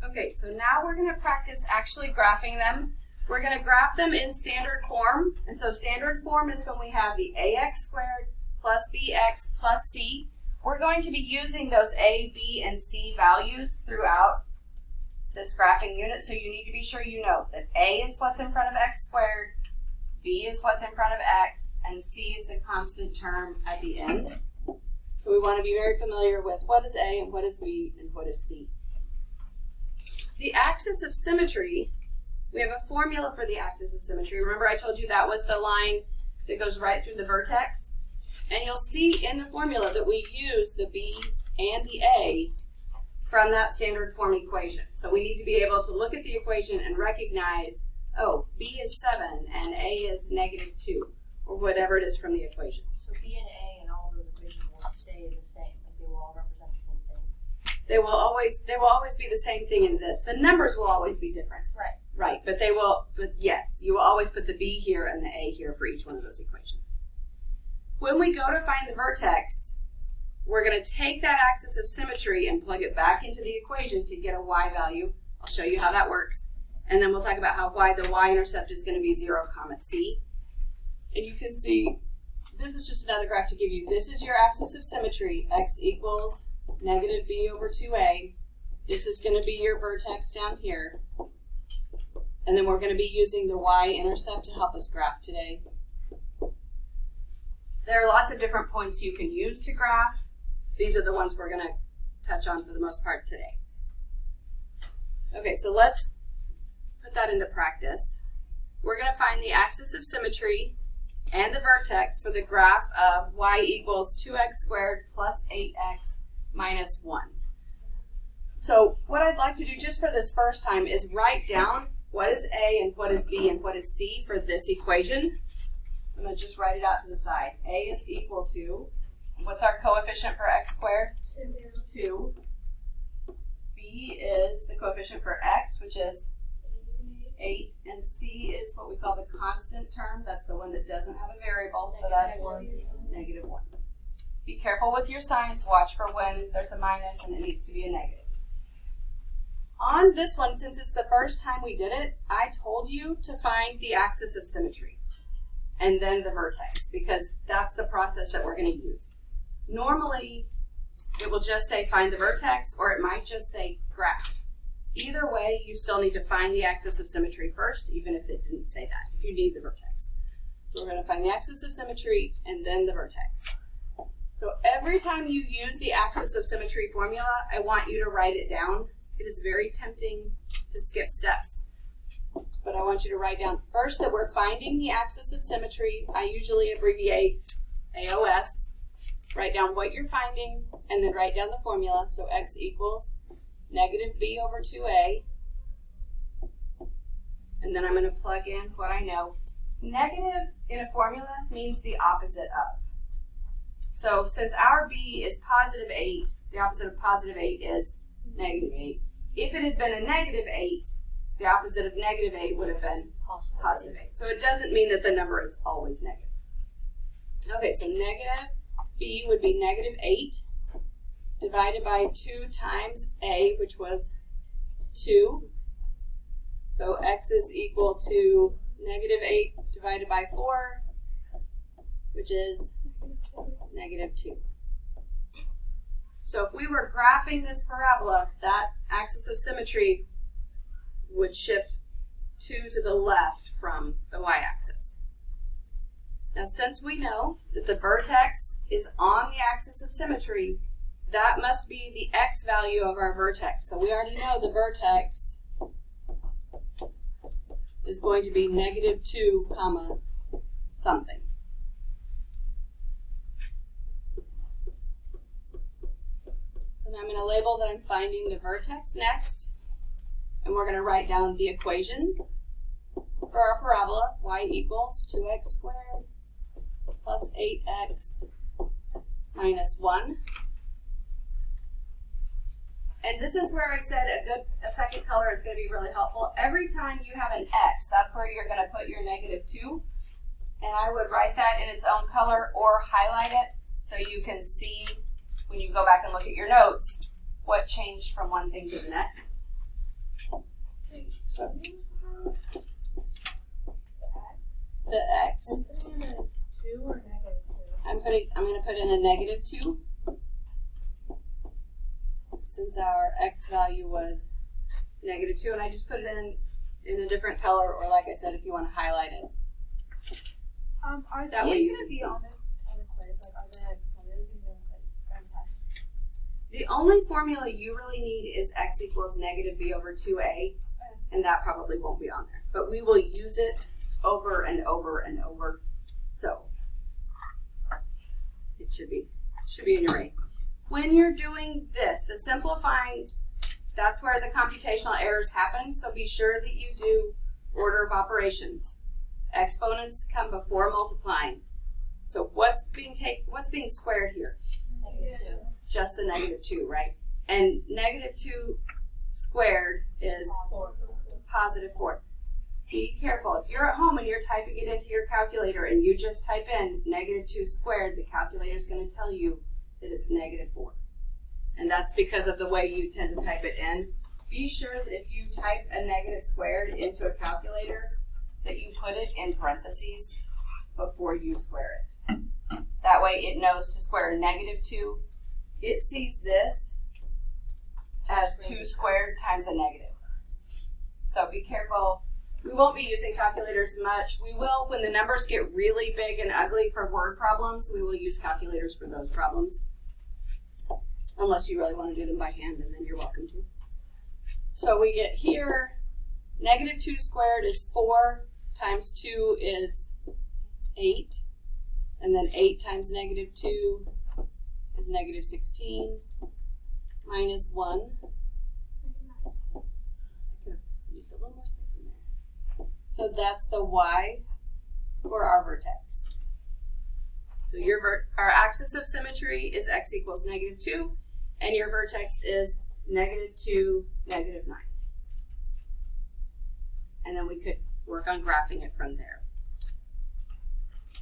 Okay, so now we're going to practice actually graphing them. We're going to graph them in standard form. And so standard form is when we have the ax squared plus bx plus c. We're going to be using those a, b, and c values throughout this graphing unit. So you need to be sure you know that a is what's in front of x squared, b is what's in front of x, and c is the constant term at the end. So we want to be very familiar with what is a and what is b and what is c. The axis of symmetry, we have a formula for the axis of symmetry. Remember I told you that was the line that goes right through the vertex? And you'll see in the formula that we use the b and the a from that standard form equation. So we need to be able to look at the equation and recognize, oh, b is 7 and a is -2, or whatever it is from the equation. So b and a and all those equations will stay the same, like they will all represent the same thing? They will always be the same thing in this. The numbers will always be different. Right. Right, but yes, you will always put the b here and the a here for each one of those equations. When we go to find the vertex, we're going to take that axis of symmetry and plug it back into the equation to get a y value. I'll show you how that works. And then we'll talk about how the y-intercept is going to be 0, c. And you can see, this is just another graph to give you. This is your axis of symmetry, x equals -b/2a. This is going to be your vertex down here. And then we're going to be using the y-intercept to help us graph today. There are lots of different points you can use to graph. These are the ones we're going to touch on for the most part today. Okay, so let's put that into practice. We're going to find the axis of symmetry and the vertex for the graph of y equals 2x squared plus 8x minus 1. So what I'd like to do just for this first time is write down what is a and what is b and what is c for this equation. So I'm going to just write it out to the side. A is equal to, what's our coefficient for x squared? 2. B is the coefficient for x, which is 8. And c is what we call the constant term. That's the one that doesn't have a variable, so that's -1. Be careful with your signs. Watch for when there's a minus and it needs to be a negative. On this one, since it's the first time we did it, I told you to find the axis of symmetry and then the vertex, because that's the process that we're going to use. Normally, it will just say find the vertex, or it might just say graph. Either way, you still need to find the axis of symmetry first, even if it didn't say that, if you need the vertex. So we're going to find the axis of symmetry and then the vertex. So every time you use the axis of symmetry formula, I want you to write it down. It is very tempting to skip steps, but I want you to write down first that we're finding the axis of symmetry. I usually abbreviate AOS. Write down what you're finding, and then write down the formula. So x equals -b/2a. And then I'm going to plug in what I know. Negative in a formula means the opposite of. So since our b is +8, the opposite of +8 is -8. If it had been a -8, the opposite of -8 would have been +8. So it doesn't mean that the number is always negative. Okay, so negative b would be -8 divided by 2 times a, which was 2. So x is equal to -8 divided by 4, which is -2. So if we were graphing this parabola, that axis of symmetry would shift 2 to the left from the y-axis. Now, since we know that the vertex is on the axis of symmetry, that must be the x value of our vertex. So we already know the vertex is going to be -2, comma, something. So now I'm going to label that I'm finding the vertex next, and we're going to write down the equation for our parabola. Y equals 2x squared plus 8x minus 1. And this is where I said a second color is going to be really helpful. Every time you have an x, that's where you're going to put your -2. And I would write that in its own color or highlight it so you can see when you go back and look at your notes what changed from one thing to the next. I'm going to put in a -2 since our x value was -2, and I just put it in a different color, or like I said, if you want to highlight it. Are That way these you going to can be see. on the quiz? Like, are they going to be on the quiz or on the test? The only formula you really need is x equals -b over 2a, and that probably won't be on there. But we will use it over and over and over, so it should be in your rate. When you're doing this, the simplifying, that's where the computational errors happen, so be sure that you do order of operations. Exponents come before multiplying. So what's being squared here? -2. Just the -2, right? And -2 squared is +4. Be careful. If you're at home and you're typing it into your calculator and you just type in -2 squared, the calculator is going to tell you that it's -4. And that's because of the way you tend to type it in. Be sure that if you type a negative squared into a calculator, that you put it in parentheses before you square it. That way it knows to square -2. It sees this as 2 squared times a negative. So be careful. We won't be using calculators much. We will, when the numbers get really big and ugly for word problems, we will use calculators for those problems. Unless you really want to do them by hand, and then you're welcome to. So we get here, -2 squared is 4 times 2 is 8. And then 8 times -2 is -16 minus 1. I could have used a little more space in there. So that's the y for our vertex. So our axis of symmetry is x equals -2, and your vertex is -2, -9. And then we could work on graphing it from there.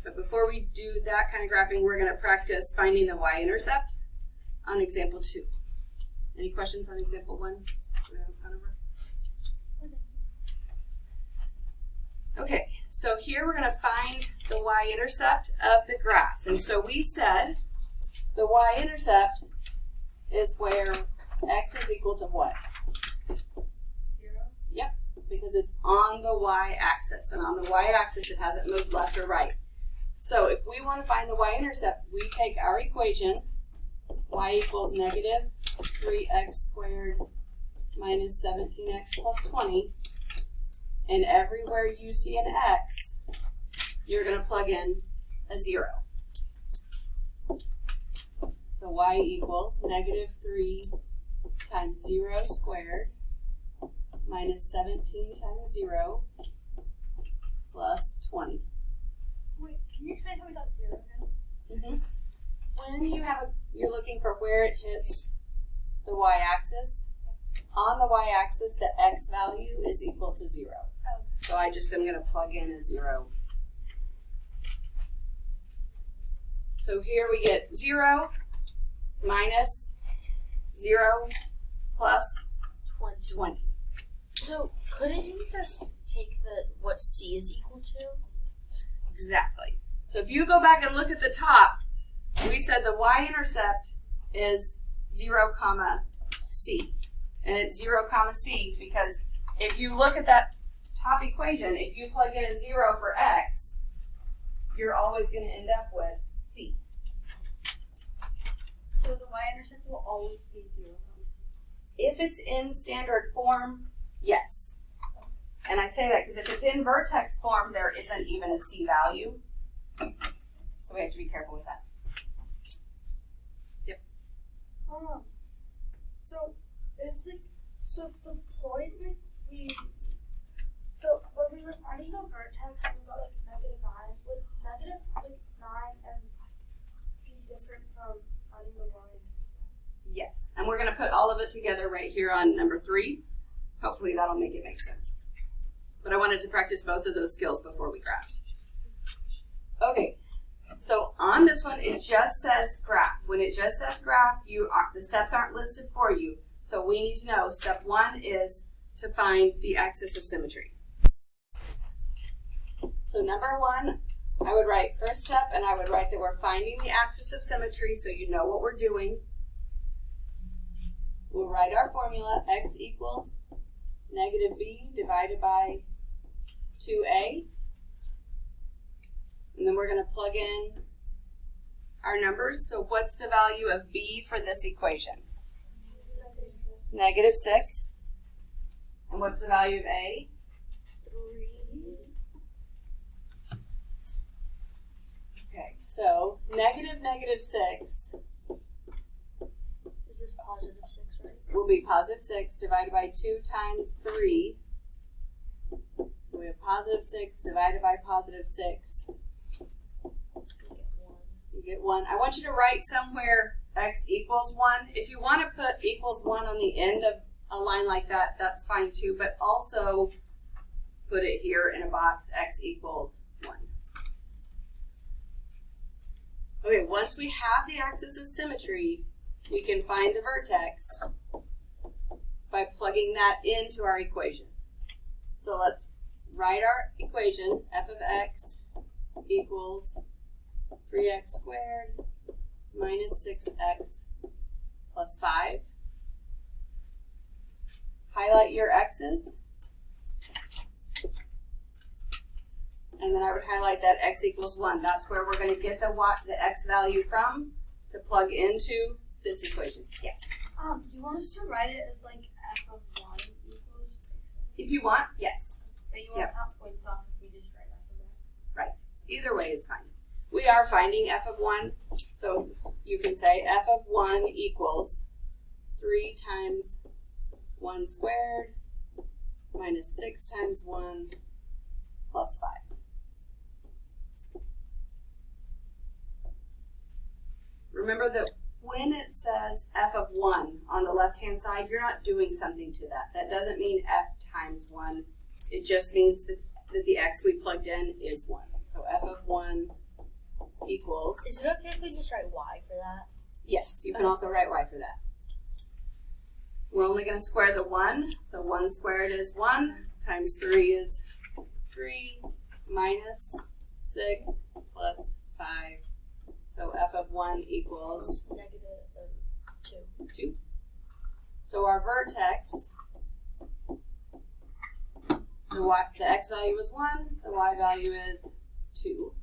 But before we do that kind of graphing, we're going to practice finding the y-intercept on example 2. Any questions on example 1? Okay, so here we're going to find the y-intercept of the graph. And so we said the y-intercept is where x is equal to what? 0. Yep, because it's on the y-axis. And on the y-axis, it hasn't moved left or right. So if we want to find the y-intercept, we take our equation, y equals -3x squared minus 17x plus 20, and everywhere you see an x, you're going to plug in a 0. So y equals -3 times 0 squared minus 17 times 0 plus 20. Wait, can you explain how we got 0 now? When you're looking for where it hits the y-axis, on the y-axis, the x value is equal to 0. Oh. So I just am going to plug in a 0. So here we get 0 minus 0 plus 20. So couldn't you just take what c is equal to? Exactly. So if you go back and look at the top, we said the y-intercept is 0, c. And it's 0, c because if you look at that top equation, if you plug in a 0 for x, you're always going to end up with c. So the y-intercept will always be 0, c. If it's in standard form, yes. And I say that because if it's in vertex form, there isn't even a c value. So we have to be careful with that. Yep. So the point when we were finding the vertex and we got like -9, would -9 and be different from finding the y-intercept? Yes. And we're going to put all of it together right here on number 3. Hopefully that'll make it make sense. But I wanted to practice both of those skills before we graphed. Okay. So on this one, it just says graph. When it just says graph, the steps aren't listed for you. So we need to know step 1 is to find the axis of symmetry. So number 1 I would write first step, and I would write that we're finding the axis of symmetry so you know what we're doing. We'll write our formula, x equals negative b divided by 2a. And then we're going to plug in our numbers. So what's the value of b for this equation? Negative 6. And what's the value of a? 3. Okay, so negative 6 Is this positive 6, right? will be positive 6 divided by 2 times 3. So we have positive 6 divided by positive 6. You get 1. I want you to write somewhere x equals 1. If you want to put equals 1 on the end of a line like that, that's fine too, but also put it here in a box, x equals 1. Okay, once we have the axis of symmetry, we can find the vertex by plugging that into our equation. So let's write our equation, f of x equals 3x squared minus 6x plus 5. Highlight your x's. And then I would highlight that x equals 1. That's where we're going to get the x value from to plug into this equation. Yes? Do you want us to write it as like f of 1 equals? If you want, yes. But you want to count points off if we just write f of x? Right. Either way is fine. We are finding f of 1, so you can say f of 1 equals 3 times 1 squared minus 6 times 1 plus 5. Remember that when it says f of 1 on the left-hand side, you're not doing something to that. That doesn't mean f times 1. It just means that the x we plugged in is 1. So f of 1 equals, Is it okay if we just write y for that? yes, you can also write y for that. We're only going to square the 1, so 1 squared is 1, times 3 is 3, minus 6 plus 5. So f of 1 equals Negative 2. 2. So our vertex, the x value is 1, the y value is 2.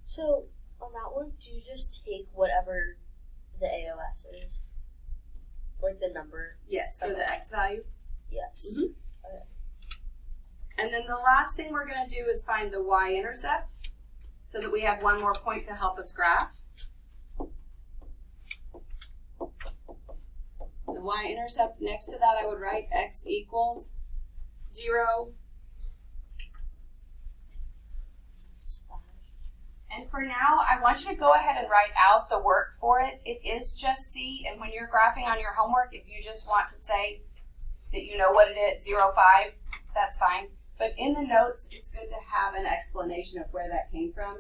So, on that one, do you just take whatever the AOS is? Like the number? Yes, for the x value. Yes. Mhm. And then the last thing we're going to do is find the y-intercept so that we have one more point to help us graph. The y-intercept, next to that I would write x equals 0. And for now, I want you to go ahead and write out the work for it. It is just C, and when you're graphing on your homework, if you just want to say that you know what it is, 0, 5, that's fine. But in the notes, it's good to have an explanation of where that came from.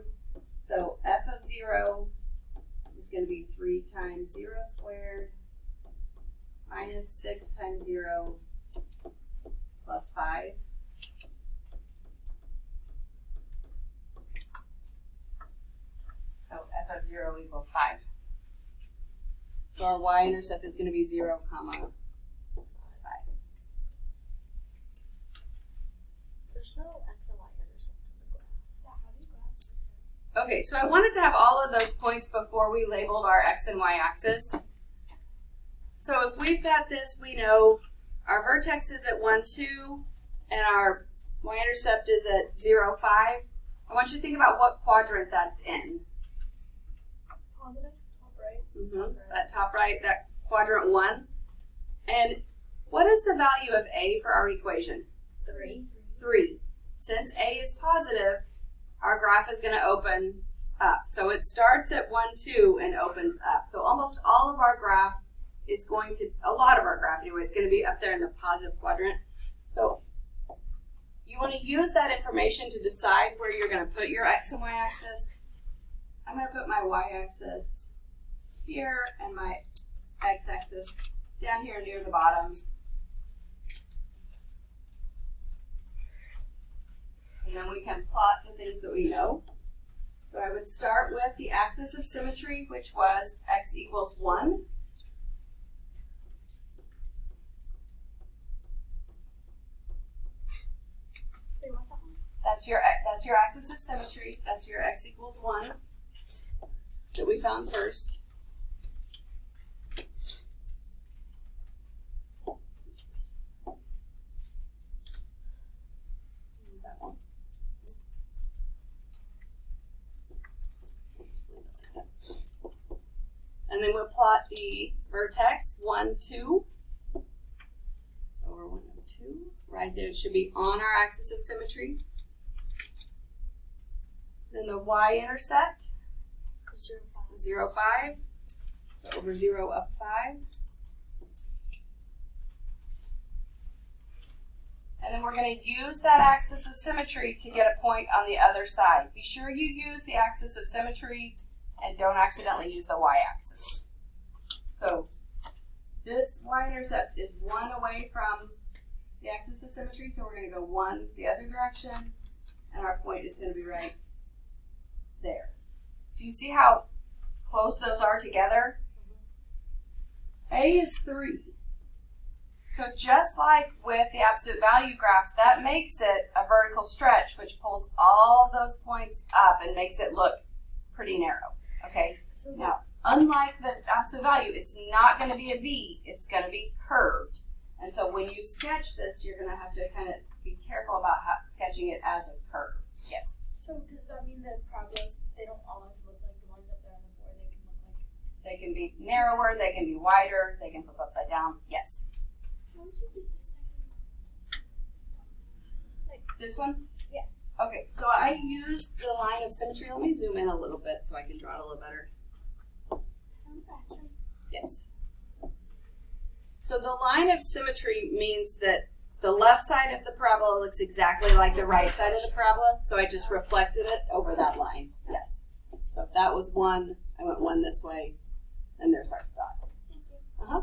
So f of 0 is going to be 3 times 0 squared minus 6 times 0 plus 5. So f of 0 equals 5. So our y-intercept is going to be 0, comma 5. There's no x and y intercept in the graph. Yeah, how do you graph? Okay, so I wanted to have all of those points before we labeled our x and y axis. So if we've got this, we know our vertex is at 1, 2, and our y-intercept is at 0, 5. I want you to think about what quadrant that's in. Positive, top right. That top right, that quadrant 1. And what is the value of a for our equation? 3. 3. Since a is positive, our graph is going to open up. So it starts at 1, 2 and opens up. So almost all of our graph is going to, a lot of our graph anyway, is going to be up there in the positive quadrant. So you want to use that information to decide where you're going to put your x and y axis. I'm going to put my y-axis here and my x-axis down here near the bottom. And then we can plot the things that we know. So I would start with the axis of symmetry, which was x equals 1. Wait, what's that one? That's your axis of symmetry. That's your x equals 1 that we found first. That one. And then we'll plot the vertex 1, 2. Over 1 and 2. Right there, it should be on our axis of symmetry. Then the y-intercept, 0, 5. So over 0, up 5. And then we're going to use that axis of symmetry to get a point on the other side. Be sure you use the axis of symmetry and don't accidentally use the y-axis. So this y-intercept is 1 away from the axis of symmetry, so we're going to go 1 the other direction, and our point is going to be right there. Do you see how close those are together? A is 3. So just like with the absolute value graphs, that makes it a vertical stretch, which pulls all of those points up and makes it look pretty narrow. Okay? So Now, unlike the absolute value, it's not going to be a V, it's going to be curved. And so when you sketch this, you're going to have to kind of be careful about sketching it as a curve. Yes? So does that mean that parabolas, they don't always look like the ones up there on the board? They can look like... They can be narrower, they can be wider, they can flip upside down. Yes? how did you get the second one? This one? Yeah. Okay, so I used the line of symmetry. Let me zoom in a little bit so I can draw it a little better. Yes. So the line of symmetry means that the left side of the parabola looks exactly like the right side of the parabola, so I just reflected it over that line. Yes. So if that was 1, I went 1 this way, and there's our dot. Thank you. Uh-huh.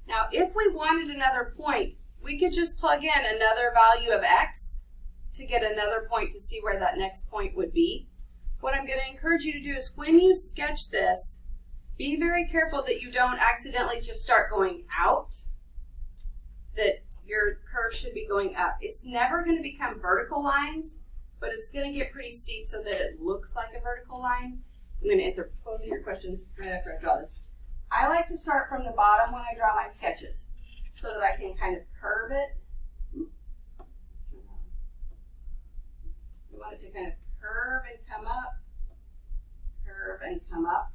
Now, if we wanted another point, we could just plug in another value of x to get another point to see where that next point would be. What I'm going to encourage you to do is when you sketch this, be very careful that you don't accidentally just start going out, that your curve should be going up. It's never going to become vertical lines, but it's going to get pretty steep so that it looks like a vertical line. I'm going to answer both of your questions right after I draw this. I like to start from the bottom when I draw my sketches so that I can kind of curve it. We want it to kind of curve and come up,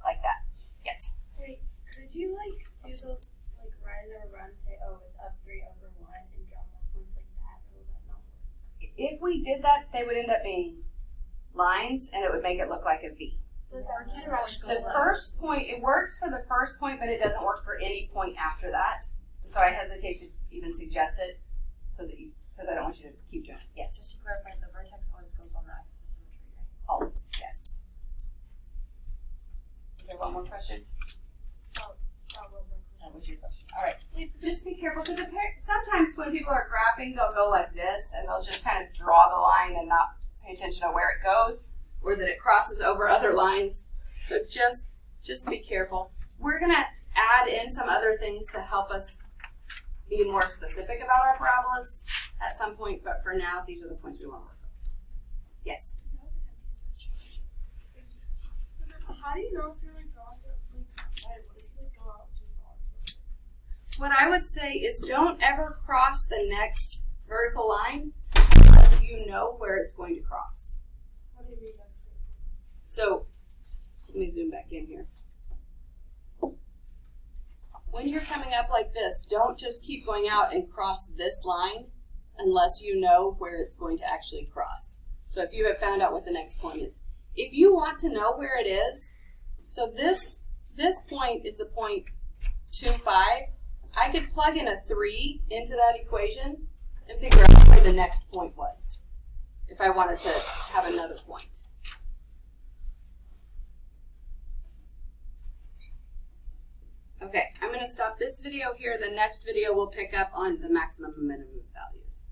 like that. Yes? Wait, could you like do those like rise or run, say, oh, it's up 3 over 1 and draw more points like that, or would that not work? If we did that, they would end up being lines and it would make it look like a V. Does that mean The first point, it works for the first point, but it doesn't work for any point after that. And so I hesitate to even suggest it so that you, because I don't want you to keep doing it. Yes? Just to clarify, the vertex always goes on the axis of symmetry, right? Always, yes. Is there one more question? That was your question. All right. Just be careful because sometimes when people are graphing, they'll go like this and they'll just kind of draw the line and not pay attention to where it goes or that it crosses over other lines. So just be careful. We're going to add in some other things to help us be more specific about our parabolas at some point, but for now, these are the points we want to work on. Yes? How do you know if you're like drawing it like right? What if you like go out too far or something? What I would say is don't ever cross the next vertical line unless you know where it's going to cross. What do you mean that's good? So, let me zoom back in here. When you're coming up like this, don't just keep going out and cross this line unless you know where it's going to actually cross. So if you have found out what the next point is. If you want to know where it is, so this point is the point 2, 5. I could plug in a 3 into that equation and figure out where the next point was if I wanted to have another point. Okay, I'm going to stop this video here. The next video will pick up on the maximum and minimum values.